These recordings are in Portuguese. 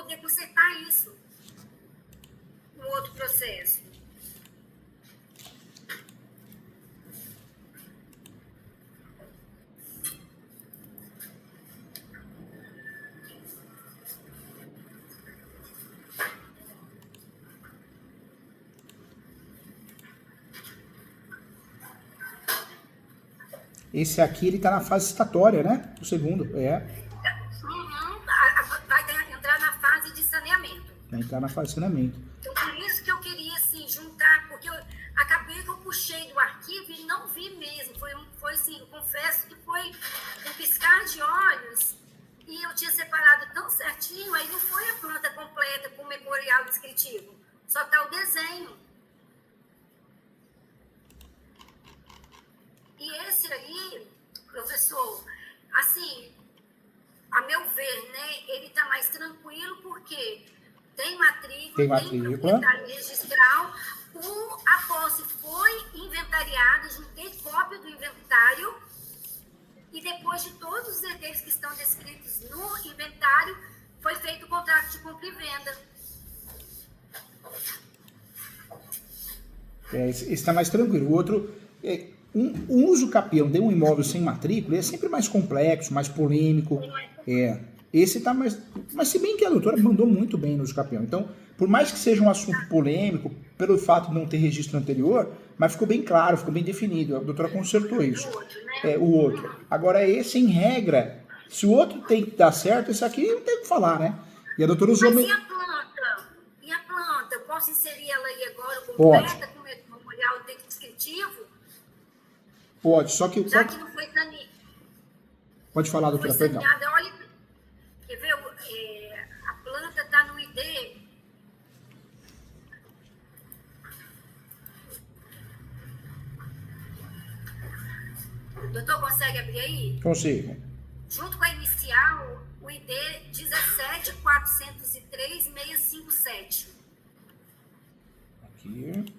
poder consertar isso no outro processo. Esse aqui, ele tá na fase citatória, né? O segundo, Vai entrar na fase de saneamento. Vai entrar na fase de saneamento. Então, por isso que eu queria, assim, juntar, porque eu acabei que eu puxei do arquivo e não vi mesmo. Foi assim, eu confesso que foi um piscar de olhos e eu tinha separado tão certinho, aí não foi a planta completa com o memorial descritivo. Só tá o desenho. E esse aí, professor, assim, a meu ver, né, ele tá mais tranquilo porque tem matrícula, tem proprietário registral, a posse foi inventariada, juntei cópia do inventário e depois de todos os herdeiros que estão descritos no inventário, foi feito o contrato de compra e venda. Esse está mais tranquilo. O outro, um uso capião de um imóvel sem matrícula é sempre mais complexo, mais polêmico. Esse está mais... Mas se bem que a doutora mandou muito bem no uso capião. Então, por mais que seja um assunto polêmico, pelo fato de não ter registro anterior, mas ficou bem claro, ficou bem definido. A doutora consertou isso. O outro. Agora, esse, em regra, se o outro tem que dar certo, esse aqui não tem o que falar, né? E a doutora usou... Mas e a planta? E a planta? Eu posso inserir ela aí agora completa, com o memorial descritivo? Pode, só que... Já que não foi saneada. Pode falar, doutora, perdão. Olha, quer ver? A planta está no ID. O doutor consegue abrir aí? Consigo. Junto com a inicial, o ID 17403-657. Aqui.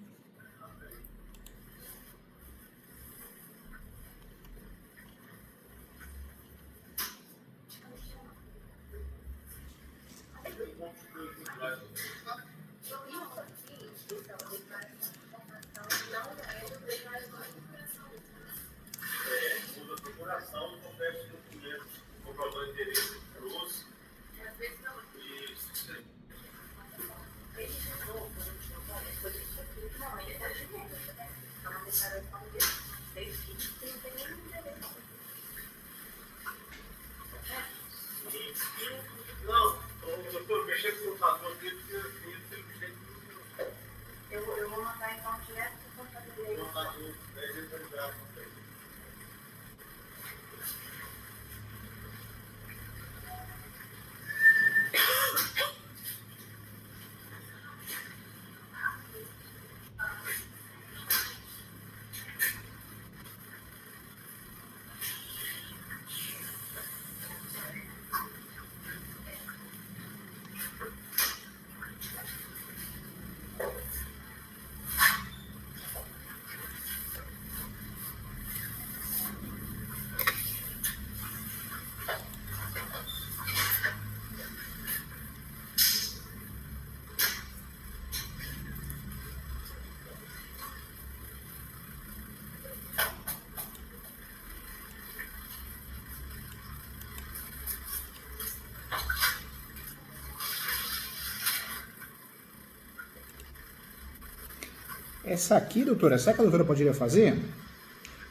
Eu vou mandar então direto para o computador. Essa aqui, doutora, sabe o que a doutora poderia fazer?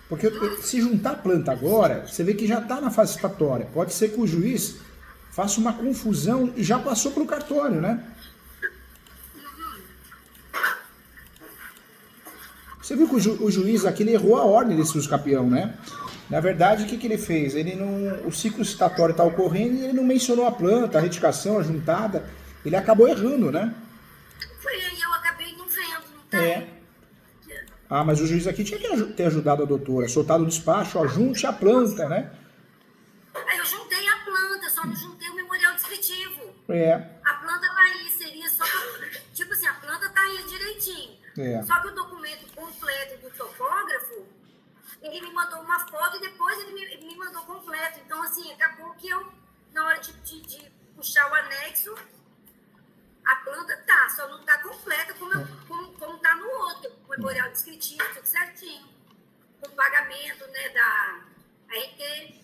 Porque se juntar a planta agora, você vê que já está na fase citatória. Pode ser que o juiz faça uma confusão e já passou pelo cartório, né? Você viu que o juiz aqui ele errou a ordem desse uso capião, né? Na verdade, o que ele fez? O ciclo citatório está ocorrendo e ele não mencionou a planta, a retificação, a juntada. Ele acabou errando, né? Foi aí, eu acabei não vendo, não tem? Ah, mas o juiz aqui tinha que ter ajudado a doutora, soltado o despacho, ó, junte a planta, né? Aí eu juntei a planta, só não juntei o memorial descritivo. A planta tá aí, seria só... Tipo assim, a planta tá aí direitinho. Só que o documento completo do topógrafo, ele me mandou uma foto e depois ele me mandou completo. Então, assim, acabou que eu, na hora de puxar o anexo, A planta tá, só não tá completa como tá no outro. O memorial descritivo, tudo certinho. Com pagamento, né, da RT.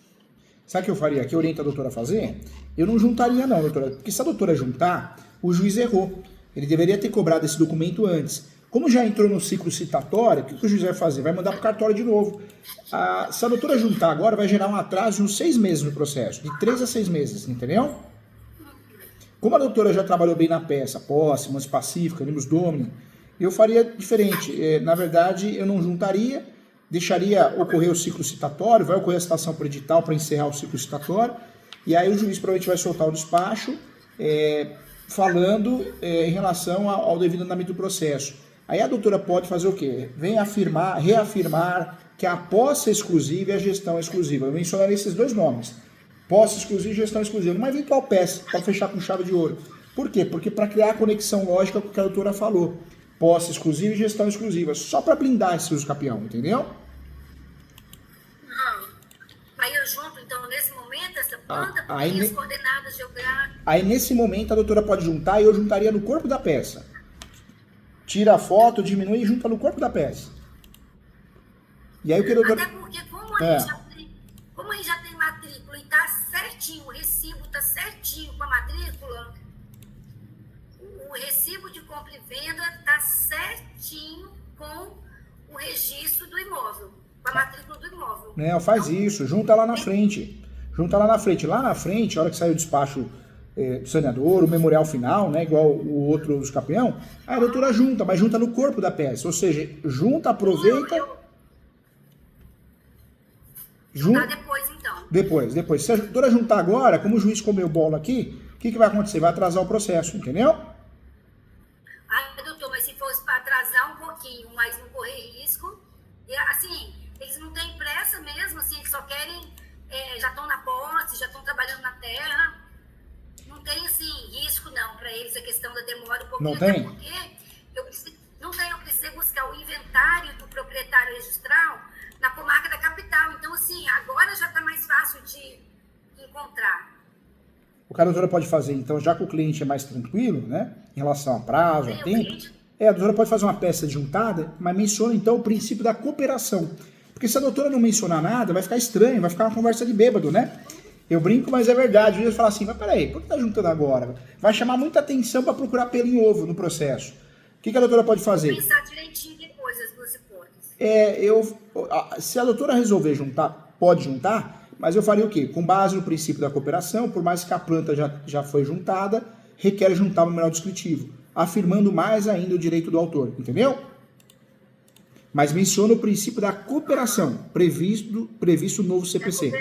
Sabe o que eu faria? O que eu oriento a doutora a fazer? Eu não juntaria não, doutora. Porque se a doutora juntar, o juiz errou. Ele deveria ter cobrado esse documento antes. Como já entrou no ciclo citatório, o que o juiz vai fazer? Vai mandar para o cartório de novo. Se a doutora juntar agora, vai gerar um atraso de uns 6 meses no processo. De 3 a 6 meses, entendeu? Como a doutora já trabalhou bem na peça, posse, mans pacífica, animus domini, eu faria diferente. Na verdade, eu não juntaria, deixaria ocorrer o ciclo citatório, vai ocorrer a citação por edital para encerrar o ciclo citatório, e aí o juiz provavelmente vai soltar o despacho falando em relação ao devido andamento do processo. Aí a doutora pode fazer o quê? Vem reafirmar que a posse exclusiva e a gestão exclusiva. Eu mencionarei esses dois nomes. Posse exclusiva e gestão exclusiva. Uma eventual peça, para fechar com chave de ouro. Por quê? Porque para criar a conexão lógica com o que a doutora falou. Posse exclusiva e gestão exclusiva. Só para blindar esse uso capião, entendeu? Aí eu junto, então, nesse momento, essa planta, porque as coordenadas geográficas... Aí, nesse momento, a doutora pode juntar e eu juntaria no corpo da peça. Tira a foto, diminui e junta no corpo da peça. E aí o que a doutora... Até porque, como aí já tem matrícula e tá certinho, o recibo tá certinho com a matrícula, o recibo de compra e venda tá certinho com o registro do imóvel, com a matrícula do imóvel. Faz isso, junta lá na frente. Junta lá na frente. Lá na frente, a hora que sair o despacho do saneador, o memorial final, né, igual o outro dos campeão, a doutora junta, mas junta no corpo da peça. Ou seja, junta, aproveita... Juntar depois, então. Depois. Se a doutora juntar agora, como o juiz comeu bola aqui, o que vai acontecer? Vai atrasar o processo, entendeu? Doutor, mas se fosse para atrasar um pouquinho, mas não correr risco, assim, eles não têm pressa mesmo, assim, eles só querem, já estão na posse, já estão trabalhando na terra, não tem, assim, risco não, para eles a questão da demora um pouquinho. Não tem? Porque eu precisei buscar o inventário do proprietário registral na comarca da capital, então, assim, agora já está mais fácil de encontrar. O que a doutora pode fazer, então, já que o cliente é mais tranquilo, né, em relação a prazo, a tempo, a doutora pode fazer uma peça juntada, mas menciona, então, o princípio da cooperação. Porque se a doutora não mencionar nada, vai ficar estranho, vai ficar uma conversa de bêbado, né? Eu brinco, mas é verdade. O juiz fala assim, mas peraí, por que tá juntando agora? Vai chamar muita atenção para procurar pelo em ovo no processo. O que a doutora pode fazer? Pensar direitinho depois as duas hipóteses. Se a doutora resolver juntar, pode juntar, mas eu faria o quê? Com base no princípio da cooperação, por mais que a planta já foi juntada, requer juntar o memorial descritivo, afirmando mais ainda o direito do autor, entendeu? Mas menciona o princípio da cooperação, previsto no novo CPC.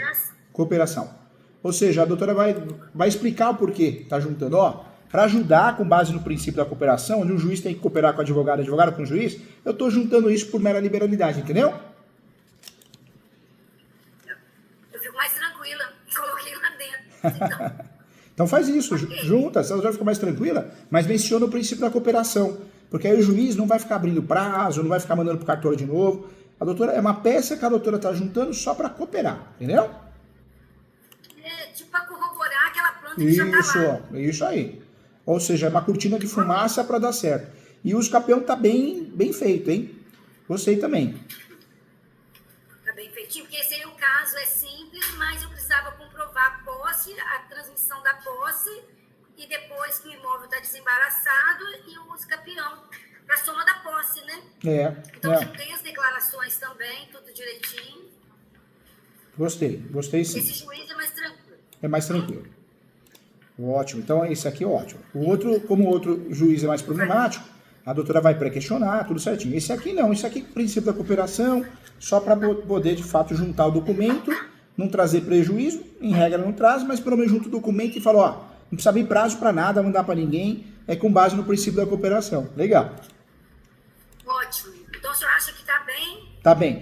Cooperação. Ou seja, a doutora vai explicar o porquê está juntando. Para ajudar com base no princípio da cooperação, onde o juiz tem que cooperar com o advogado com o juiz, eu estou juntando isso por mera liberalidade, entendeu? Eu fico mais tranquila, coloquei lá dentro. Então faz isso, junta, se a doutora fica mais tranquila, mas menciona o princípio da cooperação, porque aí o juiz não vai ficar abrindo prazo, não vai ficar mandando para o cartório de novo. A doutora é uma peça que a doutora está juntando só para cooperar, entendeu? Tipo para corroborar aquela planta que já está lá. Isso aí. Ou seja, é uma cortina de fumaça para dar certo. E o uso capião tá bem feito, hein? Gostei também. Tá bem feitinho, porque esse aí o caso é simples, mas eu precisava comprovar a posse, a transmissão da posse, e depois que o imóvel está desembaraçado, e o uso capião, para soma da posse, né? Então tem as declarações também, tudo direitinho. Gostei sim. Esse juiz é mais tranquilo. É mais tranquilo. Ótimo, então esse aqui é ótimo. O outro, como o outro juiz é mais problemático, a doutora vai pré-questionar, tudo certinho. Esse aqui não, esse aqui é princípio da cooperação, só para poder de fato juntar o documento, não trazer prejuízo, em regra não traz, mas pelo menos junta o documento e fala, não precisa abrir prazo para nada, mandar para ninguém, é com base no princípio da cooperação. Legal. Ótimo. Então o senhor acha que está bem? Tá bem.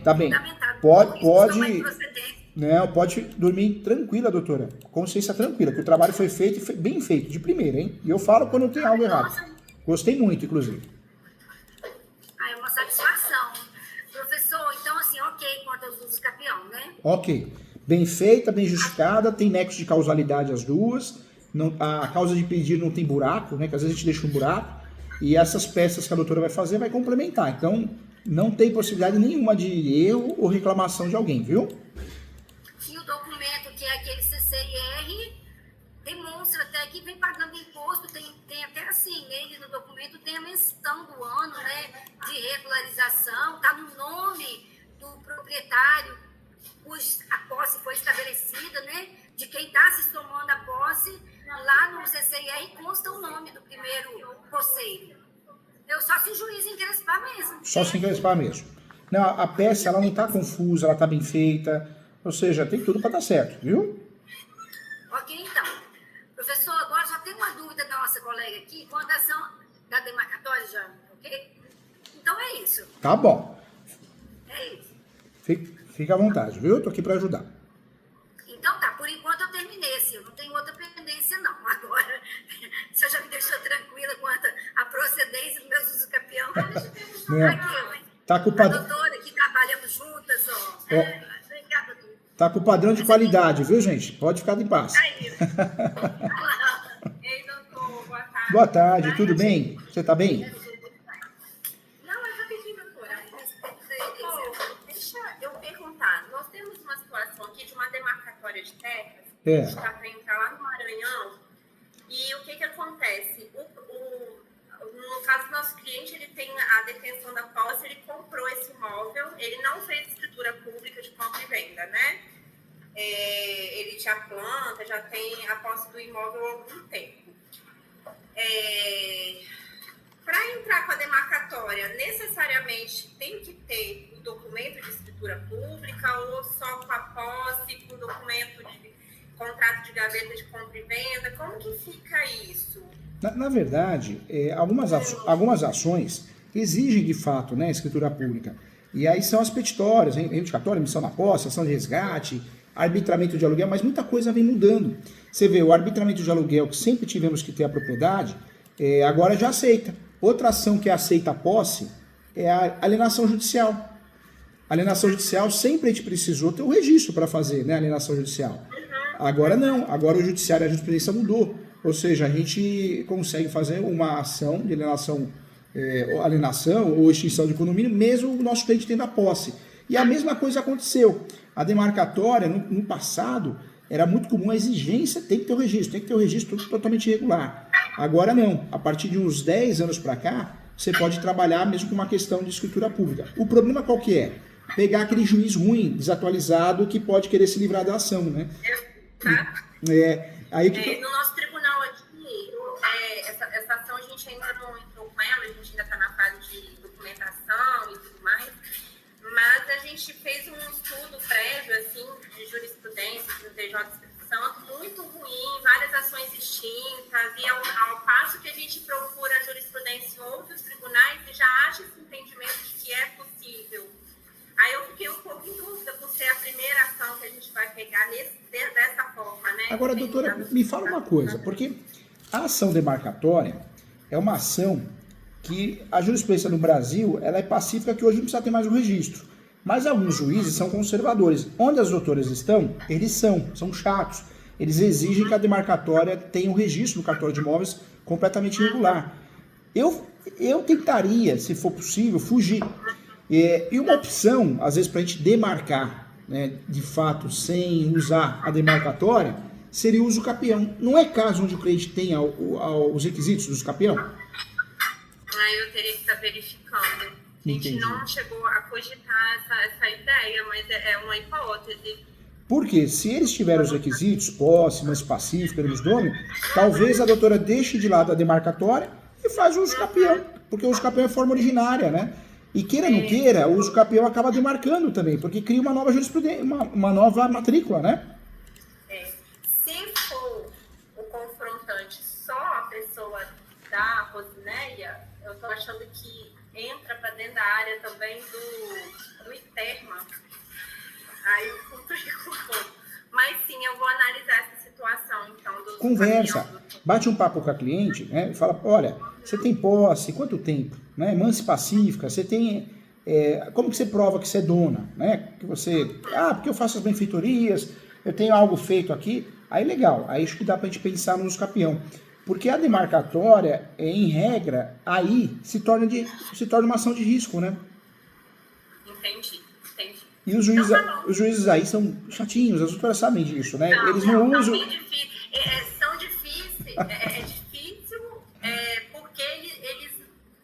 Pode dormir tranquila, doutora. Consciência tranquila, que o trabalho foi feito, bem feito, de primeira, hein? E eu falo quando tem algo errado. Gostei muito, inclusive. É uma satisfação. Professor, então assim, ok quanto aos usos capião, né? Ok. Bem feita, bem justificada, tem nexo de causalidade as duas. a causa de pedir não tem buraco, né? Que às vezes a gente deixa um buraco, e essas peças que a doutora vai fazer vai complementar. Então, não tem possibilidade nenhuma de erro ou reclamação de alguém, viu? E o documento, que é aquele CCIR, demonstra até que vem pagando imposto, tem até assim, nele no documento tem a menção do ano, né, de regularização, está no nome do proprietário, a posse foi estabelecida, né, de quem está se somando a posse, lá no CCIR consta o nome do primeiro posseiro. Eu só se o juiz encrespar mesmo. Só se encrespar mesmo. Não, a peça ela não está confusa, ela está bem feita, ou seja, tem tudo para dar certo, viu? Ok, então. Professor, agora só tem uma dúvida da nossa colega aqui, com a ação da demarcatória já, ok? Então é isso. Tá bom. É isso. Fica à vontade, viu? Eu tô aqui para ajudar. Então tá, por enquanto eu terminei, assim, eu não tenho outra pendência não. Agora, o senhor já me deixou tranquila quanto à procedência dos meus usos campeão. Aqui, tá com o a doutora que trabalhamos juntas, ó. Obrigada, doutora. Tá com o padrão de qualidade, viu, gente? Pode ficar em paz. Aí. Ei, doutor, boa tarde. Boa tarde, tudo bem? Você tá bem? Não, é rapidinho, doutora. Deixa eu perguntar. Nós temos uma situação aqui de uma demarcatória de terras. A gente está para entrar lá no Maranhão. E o que acontece? No caso do nosso cliente, ele tem a detenção da posse, ele comprou esse imóvel, ele não fez escritura pública de compra e venda, né? Ele já planta, já tem a posse do imóvel há algum tempo. Para entrar com a demarcatória, necessariamente tem que ter o documento de escritura pública ou só com a posse, com o documento de contrato de gaveta de compra e venda? Como que fica isso? Na verdade, algumas ações exigem de fato, né, escritura pública. E aí são as petitórias, reivindicatória, emissão na posse, ação de resgate, arbitramento de aluguel, mas muita coisa vem mudando. Você vê, o arbitramento de aluguel, que sempre tivemos que ter a propriedade, agora já aceita. Outra ação que aceita a posse é a alienação judicial. A alienação judicial sempre a gente precisou ter o registro para fazer, né, a alienação judicial. Agora não, agora o judiciário, a jurisprudência mudou. Ou seja, a gente consegue fazer uma ação de alienação ou extinção de condomínio, mesmo o nosso cliente tendo a posse. E a mesma coisa aconteceu. A demarcatória, no passado, era muito comum a exigência, tem que ter o registro totalmente irregular. Agora não, a partir de uns 10 anos para cá, você pode trabalhar mesmo com uma questão de escritura pública. O problema qual que é? Pegar aquele juiz ruim, desatualizado, que pode querer se livrar da ação, né? No nosso tribunal aqui, essa ação a gente ainda não entrou com ela, a gente ainda está na fase de documentação e tudo mais, mas a gente fez um estudo prévio, assim, de jurisprudência do TJ do Espírito Santo, muito ruim, várias ações extintas, e ao passo que a gente procura a jurisprudência em outros tribunais e já acha esse entendimento de que é possível. Aí eu fiquei um pouco em dúvida por ser a primeira ação que a gente vai pegar dessa forma, né? Agora, doutora, me fala uma coisa, porque a ação demarcatória é uma ação que a jurisprudência no Brasil ela é pacífica, que hoje não precisa ter mais um registro. Mas alguns juízes são conservadores. Onde as doutoras estão, eles são chatos. Eles exigem que a demarcatória tenha um registro no cartório de imóveis completamente irregular. Eu tentaria, se for possível, fugir. E uma opção, às vezes, para a gente demarcar, né, de fato, sem usar a demarcatória, seria o uso capião. Não é caso onde o cliente tenha os requisitos do uso capião? Eu teria que estar verificando. A gente não chegou a cogitar essa ideia, mas é uma hipótese. Porque se eles tiverem os requisitos, posse, mais pacífica, domínio, talvez a doutora deixe de lado a demarcatória e faz o uso capião, porque o uso capião é forma originária, né? E queira ou não queira, o uso capião acaba demarcando também, porque cria uma nova jurisprudência, uma nova matrícula, né? Se for o confrontante só a pessoa da Rosinéia, eu estou achando que entra para dentro da área também do ITERMA. Aí eu complico um pouco. Mas sim, eu vou analisar essa situação, então. Conversa, bate um papo com a cliente, né? E fala, olha, você tem posse, quanto tempo? Né? Manse pacífica, você tem... como que você prova que você é dona? Né? Que você... porque eu faço as benfeitorias, eu tenho algo feito aqui. Aí legal, aí acho que dá pra gente pensar no uso capião. Porque a demarcatória, em regra, aí se torna uma ação de risco, né? Entendi. E os juízes aí são chatinhos, as doutoras sabem disso, né? Eles não usam... São difíceis, é difícil, porque eles,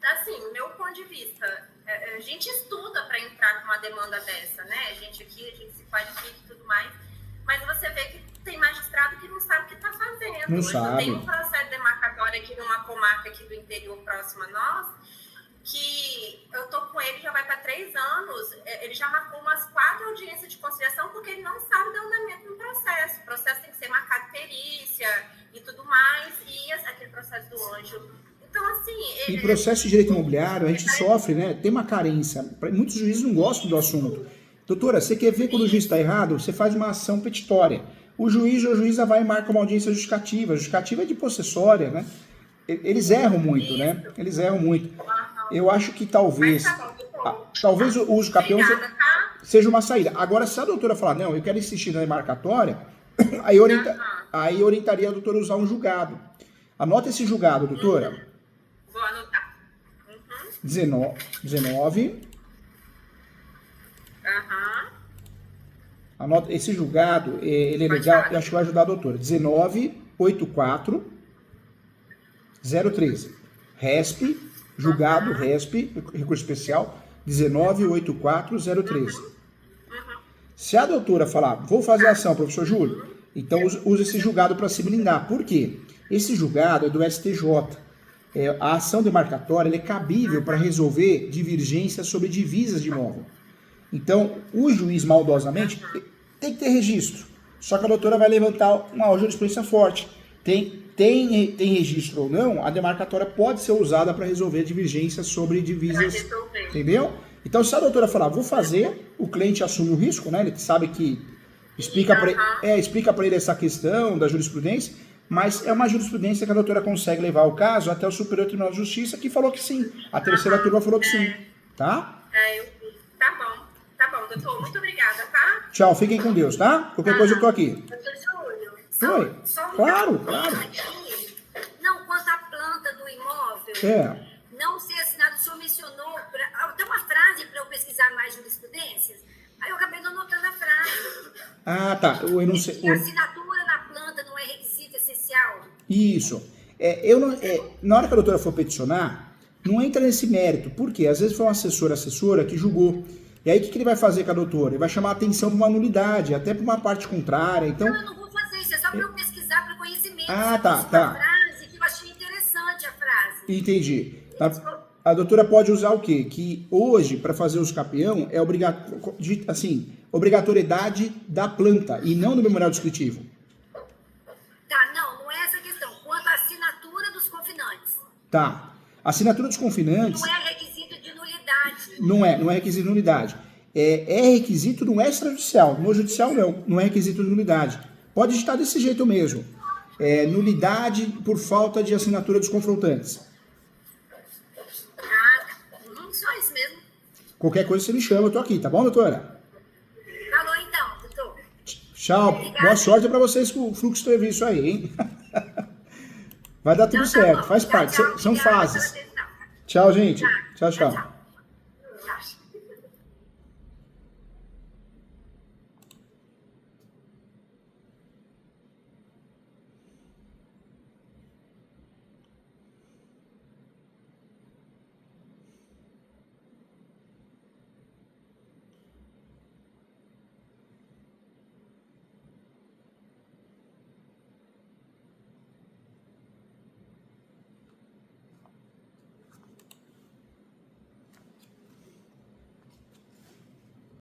assim, do meu ponto de vista, a gente estuda para entrar com uma demanda dessa, né? A gente se qualifica e tudo mais, mas você vê que tem magistrado que não sabe o que está fazendo. Não sabe. Tem um processo demarcatório aqui numa comarca aqui do interior próximo a nós, que eu tô com ele já vai para 3 anos, ele já marcou umas 4 audiências de conciliação porque ele não sabe dar andamento no processo. O processo tem que ser marcado perícia e tudo mais, e aquele processo do anjo. Então, assim... Em processo de direito imobiliário, a gente sofre, né? Tem uma carência. Muitos juízes não gostam do assunto. Doutora, você quer ver quando o juiz está errado? Você faz uma ação petitória. O juiz ou a juíza vai e marca uma audiência justificativa. A justificativa é de possessória, né? Eles erram muito, né? Eles erram muito. Eu acho que talvez o uso capião seja uma saída. Agora, se a doutora falar, não, eu quero insistir na demarcatória, aí orientaria a doutora a usar um julgado. Anota esse julgado, doutora. Vou anotar. 19. Anota, esse julgado, ele é legal, eu acho que vai ajudar a doutora. 19.84.013. RESP, julgado, RESP, recurso especial, 19.84.013. Se a doutora falar, vou fazer a ação, professor Júlio, então usa esse julgado para se blindar. Por quê? Esse julgado é do STJ. A ação demarcatória é cabível para resolver divergências sobre divisas de imóvel. Então, o juiz maldosamente tem que ter registro. Só que a doutora vai levantar uma jurisprudência forte. Tem registro ou não, a demarcatória pode ser usada para resolver divergências sobre divisas. Entendeu? Então, se a doutora falar, vou fazer, o cliente assume o risco, né? Ele sabe que explica para ele essa questão da jurisprudência, mas é uma jurisprudência que a doutora consegue levar o caso até o Superior Tribunal de Justiça, que falou que sim. A terceira turma falou que sim. Tá? Eu vi. Tá bom, doutor. Muito obrigada, tá? Tchau, fiquem com Deus, tá? Qualquer coisa eu tô aqui. Doutor Júlio, Oi. Claro. Não, quanto à planta do imóvel, não ser assinado, o senhor mencionou, tem uma frase para eu pesquisar mais jurisprudências, aí eu acabei não anotando a frase. Ah, tá. E a assinatura na planta não é requisito essencial? Isso. Na hora que a doutora for peticionar, não entra nesse mérito. Por quê? Às vezes foi uma assessora que julgou. E aí o que ele vai fazer com a doutora? Ele vai chamar a atenção para uma nulidade, até para uma parte contrária. Então... Não, eu não vou fazer isso, é só para eu pesquisar para conhecimento. Ah, tá. Frase, que eu achei interessante a frase. Entendi. A doutora pode usar o quê? Que hoje, para fazer os capião, é obrigatoriedade da planta e não do memorial descritivo. Tá, não é essa a questão. Quanto à assinatura dos confinantes. Tá. A assinatura dos confinantes... Não é requisito de nulidade. Não é requisito de nulidade. É requisito no extrajudicial. No judicial, não é requisito de nulidade. Pode estar desse jeito mesmo. Nulidade por falta de assinatura dos confrontantes. Só isso mesmo. Qualquer coisa você me chama, eu tô aqui, tá bom, doutora? Falou então, doutor. Tchau. Obrigada. Boa sorte pra vocês com o fluxo de serviço aí, hein? Vai dar tudo certo, faz parte, são fases. Tchau, gente. Tchau. Tchau.